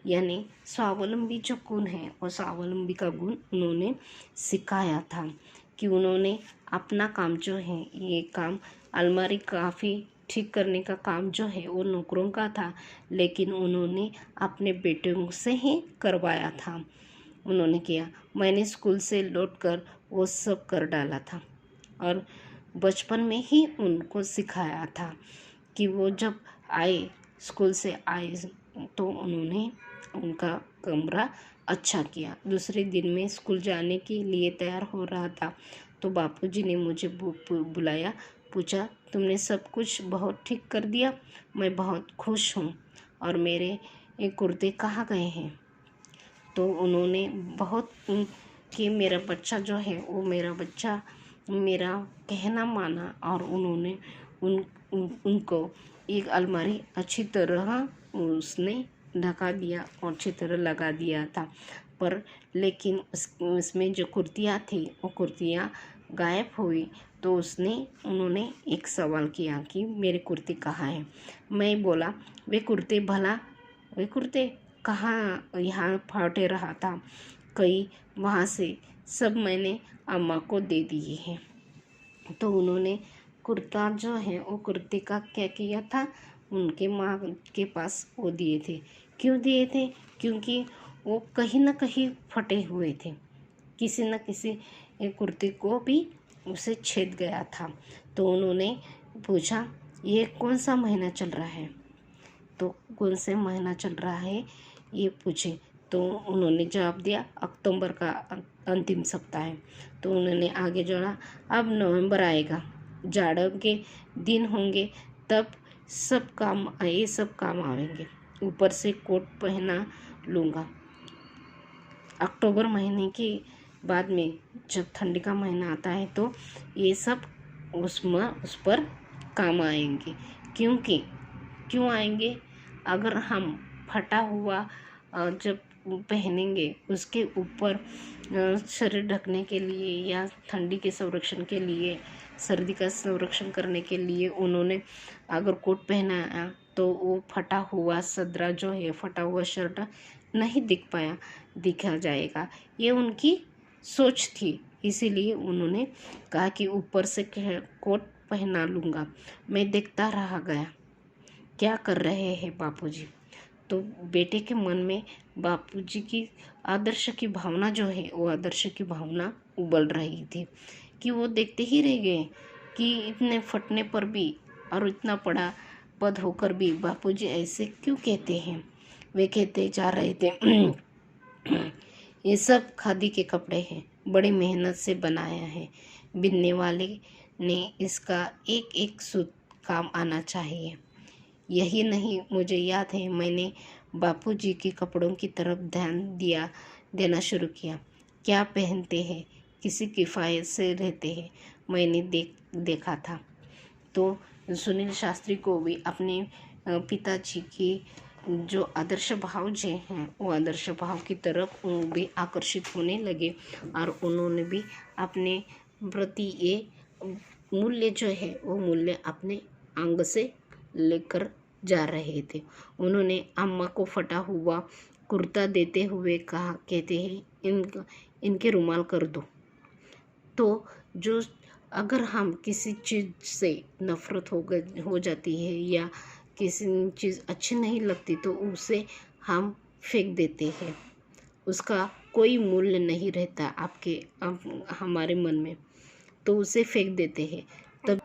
यानी स्वावलंबी जो गुण है वो स्वावलंबी का गुण उन्होंने सिखाया था। कि उन्होंने अपना काम जो है, ये काम अलमारी काफ़ी ठीक करने का काम जो है वो नौकरों का था, लेकिन उन्होंने अपने बेटों से ही करवाया था। उन्होंने किया, मैंने स्कूल से लौटकर वो सब कर डाला था और बचपन में ही उनको सिखाया था कि वो जब आए, स्कूल से आए, तो उन्होंने उनका कमरा अच्छा किया। दूसरे दिन में स्कूल जाने के लिए तैयार हो रहा था तो बापूजी ने मुझे बुलाया, पूछा, तुमने सब कुछ बहुत ठीक कर दिया? मैं बहुत खुश हूँ, और मेरे ये कुर्ते कहाँ गए हैं? तो उन्होंने बहुत कि मेरा बच्चा जो है वो मेरा बच्चा मेरा कहना माना, और उन्होंने उनको एक अलमारी अच्छी तरह उसने ढका दिया और अच्छी तरह लगा दिया था। पर लेकिन उसमें जो कुर्तियाँ थी वो कुर्तियाँ गायब हुई। तो उन्होंने एक सवाल किया कि मेरे कुर्ते कहाँ हैं? मैं बोला, वे कुर्ते कहाँ, यहाँ फाटे रहा था कई, वहाँ से सब मैंने अम्मा को दे दिए हैं। तो उन्होंने कुर्ता जो है वो कुर्ते का क्या किया था, उनके माँ के पास वो दिए थे। क्यों दिए थे? क्योंकि वो कहीं ना कहीं फटे हुए थे, किसी न किसी कुर्ते को भी उसे छेद गया था। तो उन्होंने पूछा, ये कौन सा महीना चल रहा है? तो कौन से महीना चल रहा है ये पूछे। तो उन्होंने जवाब दिया, अक्टूबर का अंतिम सप्ताह है। तो उन्होंने आगे जोड़ा, अब नवंबर आएगा, जाड़ों के दिन होंगे, तब ये सब काम आवेंगे, ऊपर से कोट पहना लूँगा। अक्टूबर महीने के बाद में जब ठंडी का महीना आता है तो ये सब उस पर काम आएंगे। क्यों आएंगे? अगर हम फटा हुआ जब पहनेंगे, उसके ऊपर शरीर ढकने के लिए या ठंडी के संरक्षण के लिए, सर्दी का संरक्षण करने के लिए उन्होंने अगर कोट पहनाया तो वो फटा हुआ सदरा जो है, फटा हुआ शर्ट नहीं दिखा जाएगा। ये उनकी सोच थी, इसीलिए उन्होंने कहा कि ऊपर से कोट पहना लूँगा। मैं देखता रह गया, क्या कर रहे हैं बापूजी? तो बेटे के मन में बापूजी की आदर्श की भावना जो है, वो आदर्श की भावना उबल रही थी कि वो देखते ही रह गए कि इतने फटने पर भी और इतना बड़ा पद होकर भी बापूजी ऐसे क्यों कहते हैं। वे कहते जा रहे थे, ये सब खादी के कपड़े हैं, बड़ी मेहनत से बनाया है, बिनने वाले ने इसका एक एक सूत काम आना चाहिए। यही नहीं, मुझे याद है मैंने बापूजी के कपड़ों की तरफ ध्यान देना शुरू किया। क्या पहनते हैं, किसी किफ़ायत से रहते हैं, मैंने देखा था। तो सुनील शास्त्री को भी अपने पिताजी की जो आदर्श भाव जो हैं वो आदर्श भाव की तरफ भी आकर्षित होने लगे, और उन्होंने भी अपने प्रति ये मूल्य जो है वो मूल्य अपने अंग से लेकर जा रहे थे। उन्होंने अम्मा को फटा हुआ कुर्ता देते हुए कहा, कहते हैं इनके रुमाल कर दो। तो जो अगर हम किसी चीज़ से नफ़रत हो जाती है या किसी चीज़ अच्छी नहीं लगती तो उसे हम फेंक देते हैं, उसका कोई मूल्य नहीं रहता हमारे मन में, तो उसे फेंक देते हैं। तब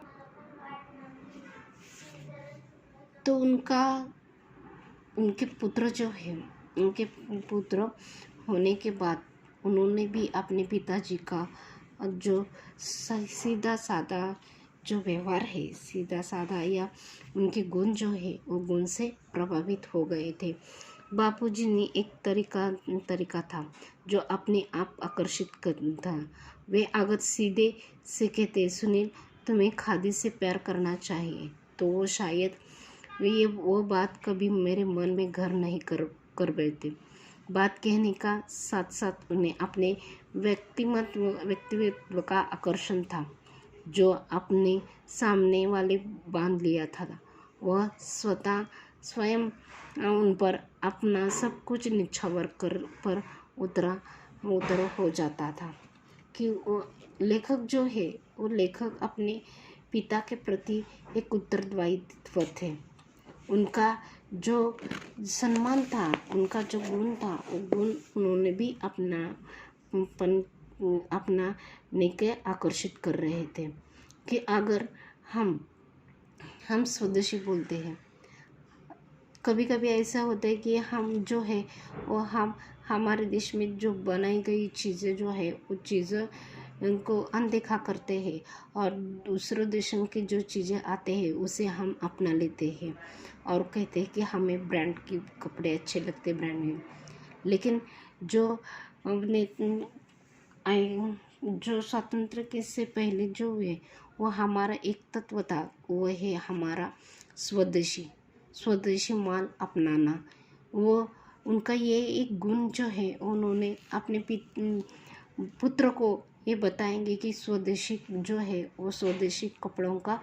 तो उनके पुत्र जो है, उनके पुत्र होने के बाद उन्होंने भी अपने पिताजी का जो सीधा साधा जो व्यवहार है, सीधा साधा या उनके गुण जो है वो गुण से प्रभावित हो गए थे। बापूजी ने एक तरीका था जो अपने आप आकर्षित करता था। वे अगर सीधे से कहते, सुनील तुम्हें खादी से प्यार करना चाहिए, तो वो शायद वो बात कभी मेरे मन में घर नहीं कर बैठते। बात कहने का साथ साथ उन्हें अपने व्यक्तित्व का आकर्षण था। जो अपने सामने वाले बांध लिया था, वह स्वयं उन पर अपना सब कुछ निछावर कर पर उतर हो जाता था। कि वो लेखक जो है, वो लेखक अपने पिता के प्रति एक उत्तरदायित्व थे। उनका जो सम्मान था, उनका जो गुण था, वो गुण उन्होंने भी अपनाने के आकर्षित कर रहे थे। कि अगर हम स्वदेशी बोलते हैं, कभी कभी ऐसा होता है कि हम जो है वो हमारे देश में जो बनाई गई चीज़ें जो है, वो चीज़ें उनको अनदेखा करते हैं और दूसरों देशों की जो चीज़ें आते हैं उसे हम अपना लेते हैं और कहते हैं कि हमें ब्रांड के कपड़े अच्छे लगते, ब्रांड में। लेकिन जो स्वतंत्र के से पहले जो हुए, वो हमारा एक तत्व था, वो है हमारा स्वदेशी माल अपनाना। वो उनका ये एक गुण जो है, उन्होंने अपने पुत्र को ये बताएंगे कि स्वदेशी जो है, वो स्वदेशी कपड़ों का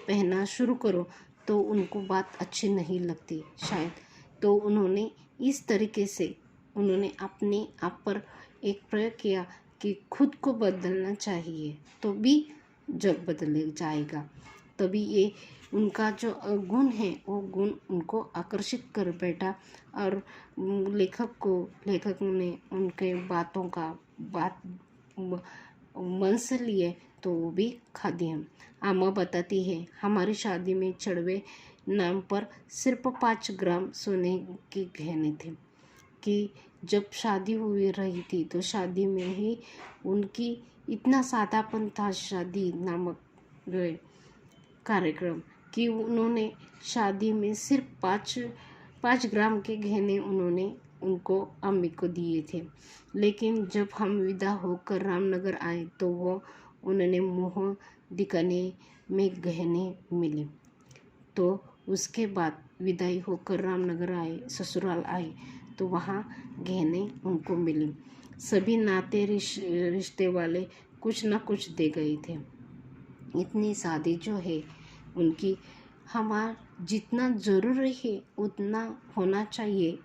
पहनना शुरू करो, तो उनको बात अच्छी नहीं लगती शायद। तो उन्होंने इस तरीके से उन्होंने अपने आप पर एक प्रयोग किया कि खुद को बदलना चाहिए, तो भी जग बदल जाएगा। तभी ये उनका जो गुण है, वो गुण उनको आकर्षित कर बैठा और लेखक ने उनके बातों का बात मन से लिए, तो वो भी खा दिए। आमा बताती है, हमारी शादी में चढ़वे नाम पर सिर्फ 5 ग्राम सोने के गहने थे। कि जब शादी हुई रही थी, तो शादी में ही उनकी इतना सादापन था, शादी नामक कार्यक्रम, कि उन्होंने शादी में सिर्फ 5 ग्राम के गहने उन्होंने उनको अम्मी को दिए थे। लेकिन जब हम विदा होकर रामनगर आए, तो वो उन्होंने मुँह दिखाने में गहने मिले। तो उसके बाद विदाई होकर रामनगर आए, ससुराल आए, तो वहाँ गहने उनको मिले। सभी नाते रिश्ते वाले कुछ ना कुछ दे गए थे। इतनी शादी जो है उनकी, हमारा जितना ज़रूरी है उतना होना चाहिए,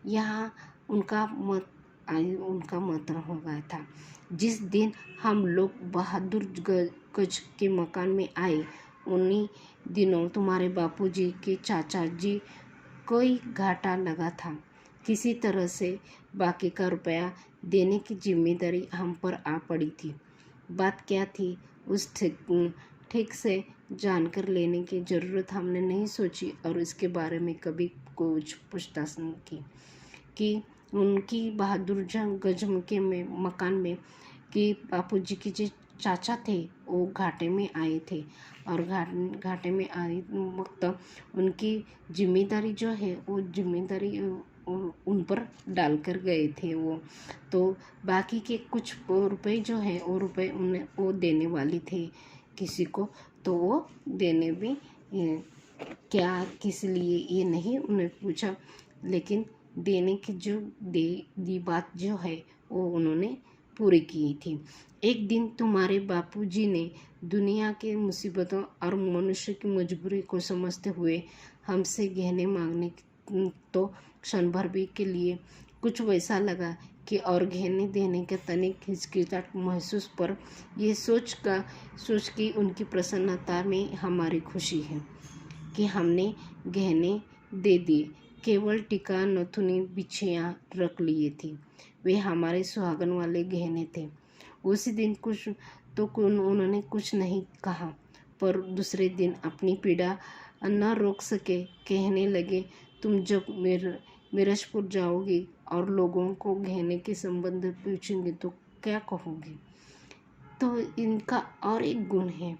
यहाँ उनका मत हो गया था। जिस दिन हम लोग बहादुर गंज के मकान में आए, उन्हीं दिनों तुम्हारे बापूजी के चाचा जी कोई घाटा लगा था। किसी तरह से बाकी का रुपया देने की जिम्मेदारी हम पर आ पड़ी थी। बात क्या थी, उस ठीक से जानकर लेने की ज़रूरत हमने नहीं सोची और इसके बारे में कभी कुछ पूछताछ नहीं की। कि उनकी बहादुर गंज के मकान में कि बापूजी के जो चाचा थे, वो घाटे में आए थे और घाटे में आए वक्त उनकी जिम्मेदारी जो है, वो जिम्मेदारी उन पर डाल कर गए थे वो। तो बाकी के कुछ रुपए जो है, वो रुपए उन्हें वो देने वाली थे किसी को, तो वो देने भी क्या किस लिए ये नहीं उन्हें पूछा, लेकिन देने की जो दी बात जो है, वो उन्होंने पूरी की थी। एक दिन तुम्हारे बापूजी ने दुनिया के मुसीबतों और मनुष्य की मजबूरी को समझते हुए हमसे गहने मांगने, तो क्षण भर भी के लिए कुछ वैसा लगा कि और गहने देने के तनिक हिचकिचाहट महसूस, पर ये सोच की उनकी प्रसन्नता में हमारी खुशी है कि हमने गहने दे दिए। केवल टीका नथुनी बिछियाँ रख लिए थी, वे हमारे सुहागन वाले गहने थे। उसी दिन उन्होंने कुछ नहीं कहा, पर दूसरे दिन अपनी पीड़ा न रोक सके, कहने लगे, तुम जब मिर्जापुर जाओगी और लोगों को गहने के संबंध पूछेंगे तो क्या कहोगे। तो इनका और एक गुण है,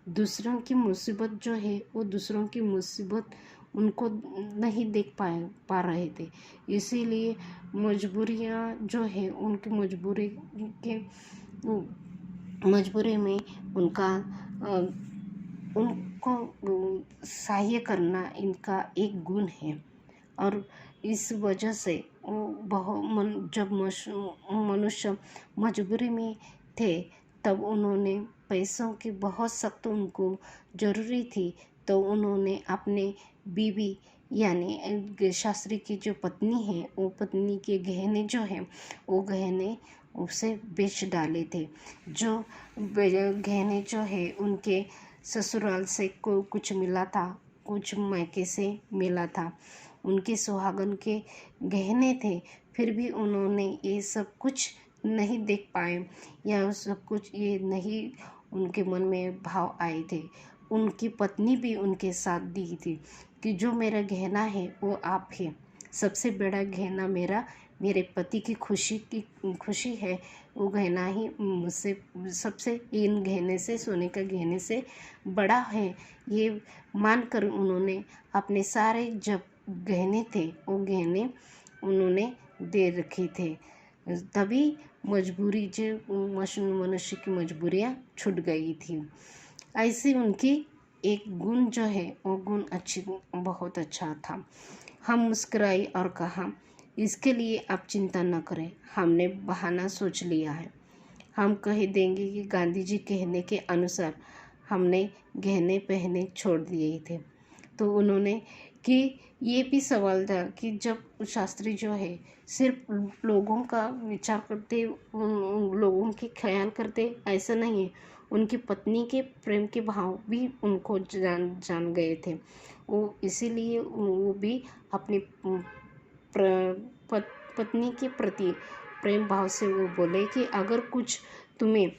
दूसरों की मुसीबत जो है, वो दूसरों की मुसीबत उनको नहीं देख पा रहे थे, इसीलिए मजबूरियाँ जो है, उनकी मजबूरी में उनको सहाय करना इनका एक गुण है। और इस वजह से जब मनुष्य मजबूरी में थे, तब उन्होंने पैसों की बहुत सख्त उनको ज़रूरी थी, तो उन्होंने अपने बीवी यानी शास्त्री की जो पत्नी है, वो पत्नी के गहने जो हैं वो गहने उसे बेच डाले थे। जो गहने जो है उनके ससुराल से को कुछ मिला था, कुछ मायके से मिला था, उनके सुहागन के गहने थे, फिर भी उन्होंने ये सब कुछ नहीं देख पाए या सब कुछ ये नहीं उनके मन में भाव आए थे। उनकी पत्नी भी उनके साथ दी थी कि जो मेरा गहना है वो आप है, सबसे बड़ा गहना मेरे पति की खुशी है, वो गहना ही मुझसे सबसे इन गहने से, सोने का गहने से बड़ा है। ये मानकर उन्होंने अपने सारे जब गहने थे वो गहने उन्होंने दे रखे थे। तभी मजबूरी जो मनुष्य की मजबूरियाँ छूट गई थी। ऐसे उनकी एक गुण जो है वो गुण बहुत अच्छा था। हम मुस्कुराए और कहा, इसके लिए आप चिंता न करें, हमने बहाना सोच लिया है। हम कह देंगे कि गांधी जी कहने के अनुसार हमने गहने पहने छोड़ दिए थे। तो उन्होंने कि ये भी सवाल था कि जब शास्त्री जो है सिर्फ लोगों का विचार करते, लोगों के ख्याल करते, ऐसा नहीं है, उनकी पत्नी के प्रेम के भाव भी उनको जान गए थे। वो इसीलिए वो भी अपनी पत्नी के प्रति प्रेम भाव से वो बोले कि अगर कुछ तुम्हें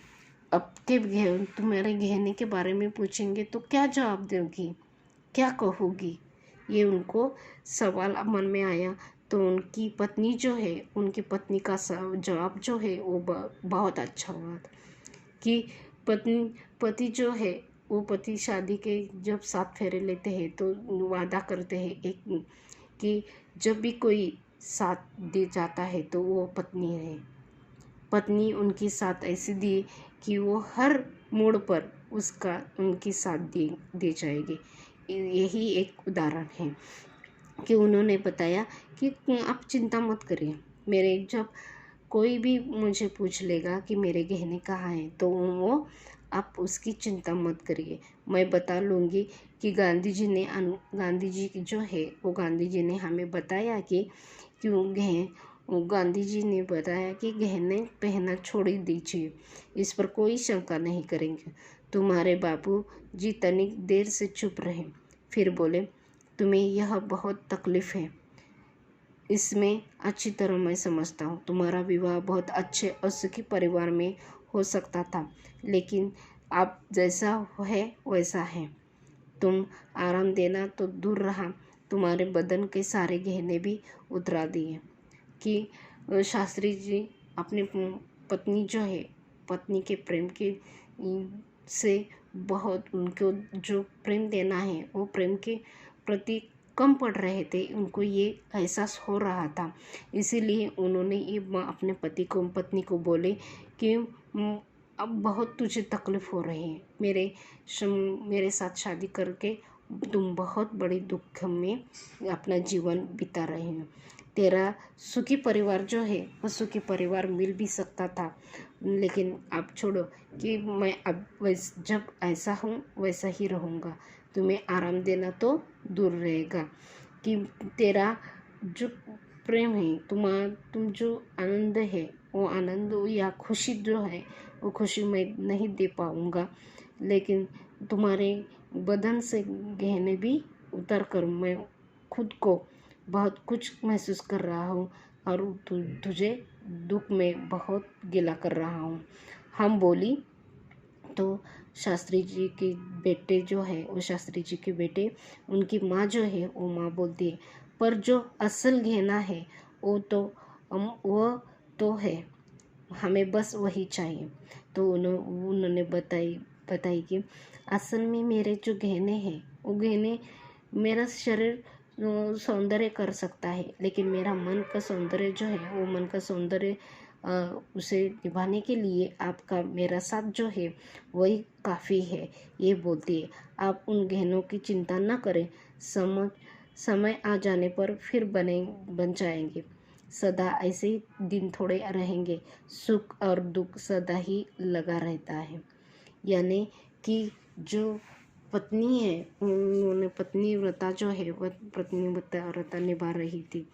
तुम्हारे गहने के बारे में पूछेंगे तो क्या जवाब दोगी, क्या कहोगी। ये उनको सवाल मन में आया। तो उनकी पत्नी जो है, उनकी पत्नी का जवाब जो है वो बहुत अच्छा हुआ कि पति जो है वो पति शादी के जब 7 फेरे लेते हैं तो वादा करते हैं एक कि जब भी कोई साथ दे जाता है तो वो पत्नी है। पत्नी उनकी साथ ऐसी दी कि वो हर मोड़ पर उनकी साथ दे जाएगी। यही एक उदाहरण है कि उन्होंने बताया कि आप चिंता मत करिए, मेरे जब कोई भी मुझे पूछ लेगा कि मेरे गहने कहाँ हैं तो वो आप उसकी चिंता मत करिए, मैं बता लूँगी कि गांधी जी जो है वो गांधी जी ने हमें बताया कि गांधी जी ने बताया कि गहने पहनना छोड़ दीजिए, इस पर कोई शंका नहीं करेंगे। तुम्हारे बापू जी तनिक देर से चुप रहे, फिर बोले, तुम्हें यह बहुत तकलीफ़ है, इसमें अच्छी तरह मैं समझता हूँ। तुम्हारा विवाह बहुत अच्छे और सुखी परिवार में हो सकता था, लेकिन आप जैसा है वैसा है। तुम आराम देना तो दूर रहा, तुम्हारे बदन के सारे गहने भी उतरा दिए। कि शास्त्री जी अपनी पत्नी जो है, पत्नी के प्रेम के से बहुत उनको जो प्रेम देना है वो प्रेम के प्रति कम पड़ रहे थे, उनको ये एहसास हो रहा था। इसीलिए उन्होंने ये अपने पत्नी को बोले कि अब बहुत तुझे तकलीफ़ हो रही है, मेरे साथ शादी करके तुम बहुत बड़ी दुख में अपना जीवन बिता रहे हो। तेरा सुखी परिवार जो है वो सुखी परिवार मिल भी सकता था, लेकिन अब छोड़ो कि मैं अब जब ऐसा हूँ वैसा ही रहूँगा, तुम्हें आराम देना तो दूर रहेगा। कि तेरा जो प्रेम है, तुम जो आनंद है वो आनंद या खुशी जो है वो खुशी मैं नहीं दे पाऊँगा, लेकिन तुम्हारे बदन से गहने भी उतर कर मैं खुद को बहुत कुछ महसूस कर रहा हूँ और तुझे दुख में बहुत गिला कर रहा हूँ। हम बोली तो शास्त्री जी के बेटे जो है वो शास्त्री जी के बेटे, उनकी माँ जो है वो माँ बोलती है, पर जो असल गहना है वो तो है, हमें बस वही चाहिए। तो उन्होंने बताई कि असल में मेरे जो गहने हैं वो गहने मेरा शरीर सौंदर्य कर सकता है, लेकिन मेरा मन का सौंदर्य जो है वो मन का सौंदर्य उसे निभाने के लिए आपका मेरा साथ जो है वही काफ़ी है, ये बोलती है। आप उन गहनों की चिंता न करें, समय आ जाने पर फिर बन जाएंगे। सदा ऐसे ही दिन थोड़े रहेंगे, सुख और दुख सदा ही लगा रहता है। यानी कि जो पत्नी है, उन्होंने पत्नी व्रता जो है वह पत्नी व्रता निभा रही थी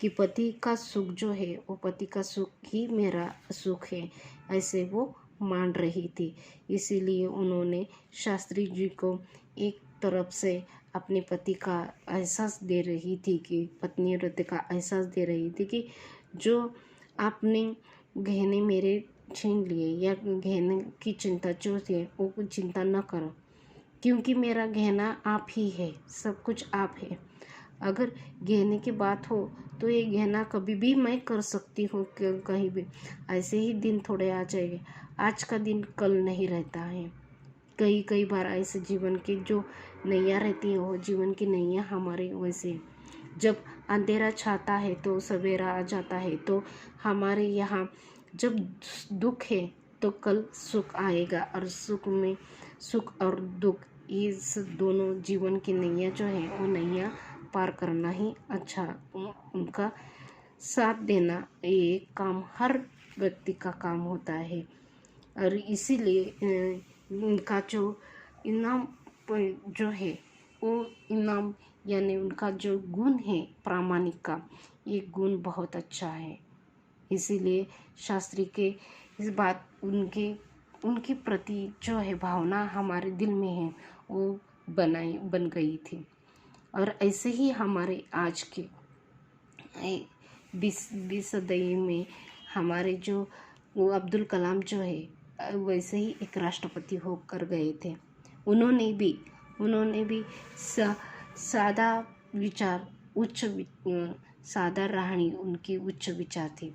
कि पति का सुख जो है वो पति का सुख ही मेरा सुख है, ऐसे वो मान रही थी। इसीलिए उन्होंने शास्त्री जी को एक तरफ से अपने पति का एहसास दे रही थी कि पत्नी व्रत का एहसास दे रही थी कि जो आपने गहने मेरे छीन लिए या गहने की चिंता जो थी वो चिंता न करो, क्योंकि मेरा गहना आप ही है, सब कुछ आप है। अगर गहने की बात हो तो ये गहना कभी भी मैं कर सकती हूँ कहीं भी। ऐसे ही दिन थोड़े आ जाएंगे, आज का दिन कल नहीं रहता है। कई बार ऐसे जीवन की जो नैया रहती है वो जीवन की नैया हमारे वैसे, जब अंधेरा छाता है तो सवेरा आ जाता है। तो हमारे यहाँ जब दुख है तो कल सुख आएगा, और सुख और दुख इस दोनों जीवन की नैया जो है वो नैया पार करना ही अच्छा, उनका साथ देना ये काम हर व्यक्ति का काम होता है। और इसीलिए उनका जो इनाम जो है वो इनाम यानी उनका जो गुण है प्रामाणिक का, ये गुण बहुत अच्छा है। इसीलिए शास्त्री के इस बात उनके प्रति जो है भावना हमारे दिल में है वो बन गई थी। और ऐसे ही हमारे आज के 20 सदी में हमारे जो वो अब्दुल कलाम जो है वैसे ही एक राष्ट्रपति होकर गए थे। उन्होंने भी सादा विचार सादा रहनी उनकी उच्च विचार थी।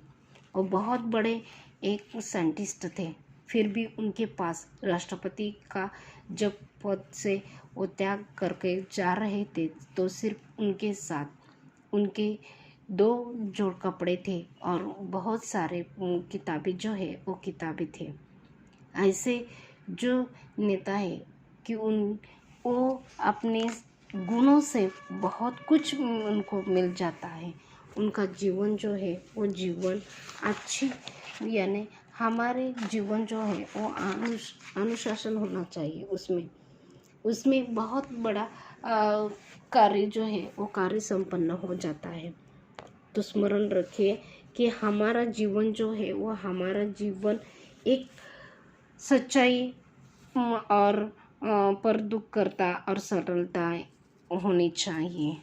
और बहुत बड़े एक साइंटिस्ट थे, फिर भी उनके पास राष्ट्रपति का जब पद से वो त्याग करके जा रहे थे तो सिर्फ उनके साथ उनके 2 जोड़ कपड़े थे और बहुत सारे किताबें जो है वो किताबें थे। ऐसे जो नेता है कि वो अपने गुणों से बहुत कुछ उनको मिल जाता है। उनका जीवन जो है वो जीवन अच्छी, यानी हमारे जीवन जो है वो अनुशासन होना चाहिए, उसमें बहुत बड़ा कार्य जो है वो कार्य संपन्न हो जाता है। तो स्मरण रखिए कि हमारा जीवन जो है वो हमारा जीवन एक सच्चाई और पर दुख करता और सरलता होनी चाहिए।